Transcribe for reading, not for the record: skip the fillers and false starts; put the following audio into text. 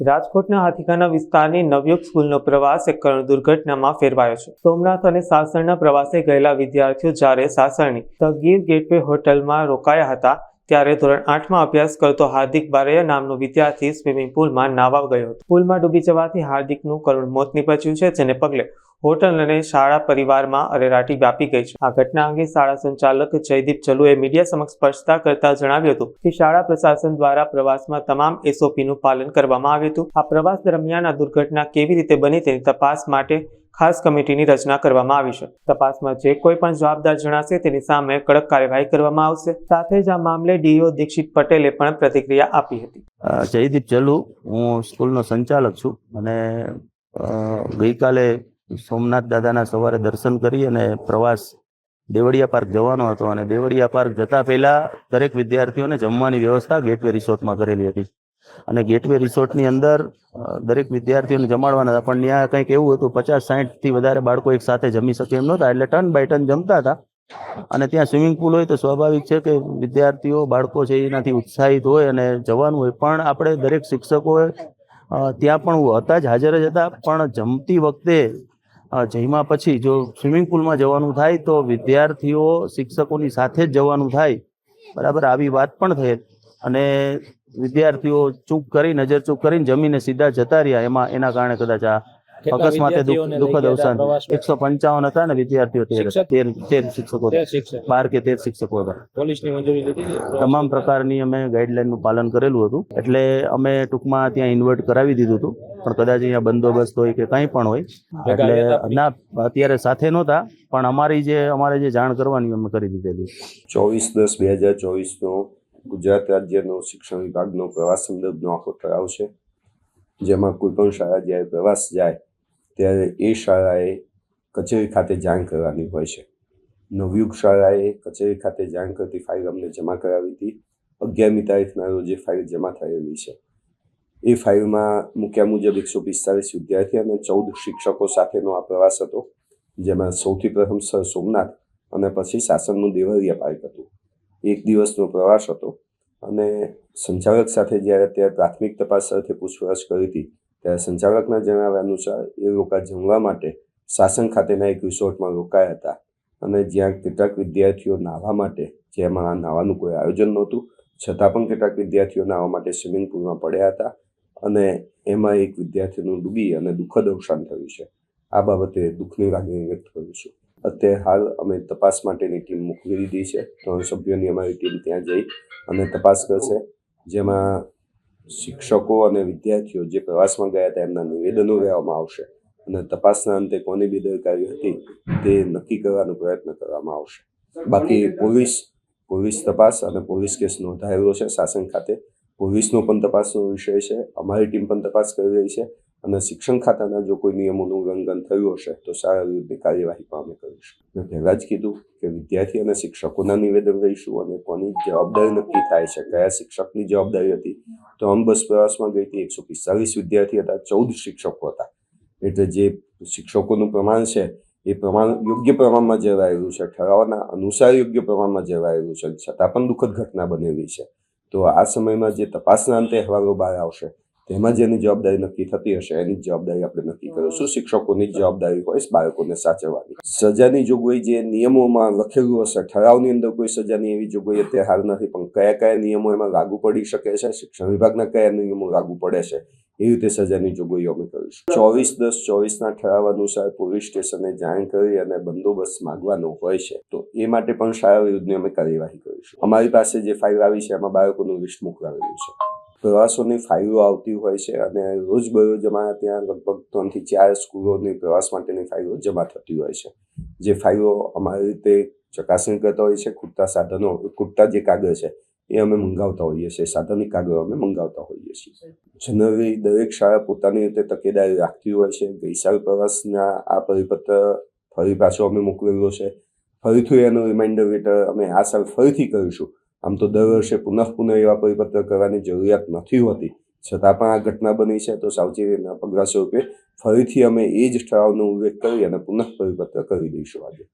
રાજકોટના હાથીખાના વિસ્તારની નવયુગ સ્કૂલનો પ્રવાસ એક કરુણ દુર્ઘટનામાં ફેરવાયો છે। સોમનાથ અને સાસણના પ્રવાસે ગયેલા વિદ્યાર્થીઓ જ્યારે સાસણની ધ ગીર ગેટવે હોટલમાં રોકાયા હતા ત્યારે ધોરણ 8માં અભ્યાસ કરતો હાર્દિક બારૈયા નામનો વિદ્યાર્થી સ્વિમિંગ પુલમાં નાહવા ગયો હતો। પુલમાં ડૂબી જવાથી હાર્દિકનું કરુણ મોત નીપજ્યું છે, જેને પગલે હોટલ અને શાળા પરિવારમાં અરેરાટી વ્યાપી ગઈ છે। આ ઘટના અંગે શાળા સંચાલક જયદીપ ચલુએ મીડિયા સમક્ષ સ્પષ્ટતા કરતા જણાવ્યું હતું કે શાળા પ્રશાસન દ્વારા પ્રવાસમાં તમામ SOPનું પાલન કરવામાં આવ્યું હતું। આ પ્રવાસ દરમિયાન આ દુર્ઘટના કેવી રીતે બની તેની તપાસ માટે ખાસ કમિટીની રચના કરવામાં આવી છે। તપાસમાં જે કોઈ પણ જવાબદાર જણાશે તેની સામે કડક કાર્યવાહી કરવામાં આવશે। સાથે જ આ મામલે DO દીક્ષિત પટેલે પણ પ્રતિક્રિયા આપી હતી। જયદીપ ચલુ, હું સ્કૂલનો સંચાલક છું અને ગઈકાલે સોમનાથ દાદાના સવારે દર્શન કરી અને પ્રવાસ દેવળિયા પાર્ક જવાનો હતો અને દેવળિયા પાર્ક જતા પહેલા દરેક વિદ્યાર્થીઓને જમવાની વ્યવસ્થા ગેટવે રિસોર્ટમાં કરેલી હતી અને ગેટવે રિસોર્ટની અંદર દરેક વિદ્યાર્થીઓને જમાડવાના હતા, પણ ત્યાં કંઈક એવું હતું 50-60થી વધારે બાળકો એક સાથે જમી શકે એમ નહોતા, એટલે ટર્ન બાય ટર્ન જમતા હતા। અને ત્યાં સ્વિમિંગ પુલ હોય તો સ્વાભાવિક છે કે વિદ્યાર્થીઓ બાળકો છે એનાથી ઉત્સાહિત હોય અને જવાનું હોય, પણ આપણે દરેક શિક્ષકોએ ત્યાં પણ હતા જ, હાજર જ હતા, પણ જમતી વખતે જમ્યા પછી જો સ્વિમિંગ પુલમાં જવાનું થાય તો વિદ્યાર્થીઓ શિક્ષકોની સાથે જ જવાનું થાય, બરાબર, આવી વાત પણ થઈ અને વિદ્યાર્થીઓ નજર ચૂક કરીને જમીને સીધા જતા રહ્યા। એના કારણે કદાચ આ અકસ્માતે દુઃખદ અવસાન 155 હતા ને વિદ્યાર્થીઓ 13 શિક્ષકો 12 કે 13 શિક્ષકો હતા। પોલીસની મંજૂરી લીધી, તમામ પ્રકારની અમે ગાઈડલાઈનનું પાલન કરેલું હતું, એટલે અમે ટૂંકમાં ત્યાં ઇન્વર્ટ કરાવી દીધું હતું, પણ કદાચ અહીંયા બંદોબસ્ત હોય કે કંઈ પણ હોય એટલે ના અત્યારે સાથે નહોતા, પણ અમારે જે જાણ કરવાની અમે કરી દીધેલી। 24/10/2024 ગુજરાત રાજ્યનો શિક્ષણ વિભાગનો પ્રવાસ સંદર્ભનો આખો ઠરાવ છે, જેમાં કોઈ પણ શાળા જ્યારે પ્રવાસ જાય ત્યારે એ શાળાએ કચેરી ખાતે જાણ કરવાની હોય છે। નવયુગ શાળાએ કચેરી ખાતે જાણ કરતી ફાઇલ અમને જમા કરાવી હતી। 11મી તારીખના રોજ એ ફાઇલ જમા થયેલી છે। એ ફાઇલમાં મૂક્યા મુજબ 145 વિદ્યાર્થી અને 14 શિક્ષકો સાથેનો આ પ્રવાસ હતો, જેમાં સૌથી પ્રથમ સર સોમનાથ અને પછી સાસણનું દેવળિયા પાર્ક હતું। એક દિવસનો પ્રવાસ હતો અને સંચાલક સાથે જ્યારે ત્યાં પ્રાથમિક તપાસ અર્થે પૂછપરછ કરી હતી ત્યારે સંચાલકના જણાવ્યા અનુસાર એ લોકો જમવા માટે સાસણ ખાતેના એક રિસોર્ટમાં રોકાયા હતા અને જ્યાં કેટલાક વિદ્યાર્થીઓ નાહવા માટે, જેમાં નાહવાનું કોઈ આયોજન નહોતું છતાં પણ કેટલાક વિદ્યાર્થીઓ નાહવા માટે સ્વિમિંગ પુલમાં પડ્યા હતા અને એમાં એક વિદ્યાર્થીનું ડૂબી અને દુઃખદ અવસાન થયું છે। આ બાબતે દુઃખની લાગણી વ્યક્ત કરું છું। અત્યારે હાલ અમે તપાસ માટેની ટીમ મોકલી દીધી છે। 3 સભ્યોની અમારી ટીમ ત્યાં જઈ અને તપાસ કરશે, જેમાં શિક્ષકો અને વિદ્યાર્થીઓ જે પ્રવાસમાં ગયા હતા એમના નિવેદનો લેવામાં આવશે અને તપાસના અંતે કોની બેદરકારી હતી તે નક્કી કરવાનો પ્રયત્ન કરવામાં આવશે। બાકી પોલીસ તપાસ અને પોલીસ કેસ નોંધાયેલો છે શાસન ખાતે। પોલીસનો પણ તપાસનો વિષય છે, અમારી ટીમ પણ તપાસ કરી રહી છે અને શિક્ષણ ખાતાના જો કોઈ નિયમોનું ઉલ્લંઘન થયું હશે તો શાળા વિરુદ્ધની કાર્યવાહી પણ અમે કરીશું। મેં પહેલાં જ કીધું કે વિદ્યાર્થી અને શિક્ષકોના નિવેદન લઈશું અને કોની જવાબદારી નક્કી થાય છે, કયા શિક્ષકની જવાબદારી હતી। તો બસ પ્રવાસમાં ગઈ હતી, 145 વિદ્યાર્થી હતા, 14 શિક્ષકો હતા, એટલે જે શિક્ષકોનું પ્રમાણ છે એ પ્રમાણ યોગ્ય પ્રમાણમાં જળવાયેલું છે, ઠરાવના અનુસાર યોગ્ય પ્રમાણમાં જળવાયેલું છે, છતાં પણ દુઃખદ ઘટના બનેલી છે। તો આ સમયમાં જે તપાસના અંતે અહેવાલો બહાર આવશે તેમાં જેની જવાબદારી નક્કી થતી હશે એની જવાબદારી આપણે નક્કી કરીશું। શિક્ષકોની જવાબદારી હોય બાળકોને સાચવવાની। સજાની જોગવાઈ જે નિયમોમાં લખેલું હશે, ઠરાવની અંદર કોઈ સજાની એવી જોગવાઈ અત્યારે હાલ નથી, પણ કયા નિયમો એમાં લાગુ પડી શકે છે, શિક્ષણ વિભાગના કયા નિયમો લાગુ પડે છે, એ રીતે સજાની જોગવાઈઓ અમે કરીશું। 24/10/24ના ઠરાવ અનુસાર પોલીસ સ્ટેશને જાણ કરી અને બંદોબસ્ત માગવાનો હોય છે, તો એ માટે પણ શાળા વિરુદ્ધની અમે કાર્યવાહી કરીશું। અમારી પાસે જે ફાઇલ આવી છે એમાં બાળકોનું લિસ્ટ મોકલાવેલું છે। પ્રવાસોની ફાઇલો આવતી હોય છે અને રોજબરોજ અમારા ત્યાં લગભગ 3 થી 4 સ્કૂલોની પ્રવાસ માટેની ફાઇલો જમા થતી હોય છે, જે ફાઇલો અમારી રીતે ચકાસણી કરતા હોય છે। ખૂટતા જે કાગળ છે એ અમે મંગાવતા હોઈએ છીએ, સાધનિક કાગળો અમે મંગાવતા હોઈએ છીએ। જનરલી દરેક શાળા પોતાની રીતે તકેદારી રાખતી હોય છે। ગઈ સાલ પ્રવાસના આ પરિપત્ર ફરી પાછો અમે મોકલેલો છે, ફરીથી એનું રિમાઇન્ડર લેટર અમે આ સાલ ફરીથી કરીશું। આમ તો દર વર્ષે પુનઃ એવા પરિપત્ર કરવાની જરૂરિયાત નથી હોતી, છતાં પણ આ ઘટના બની છે તો સાવચેતીના પગલાં સ્વરૂપે ફરીથી અમે એ જ ઠરાવનો ઉલ્લેખ કરી અને પુનઃ પરિપત્ર કરી દઈશું આજે।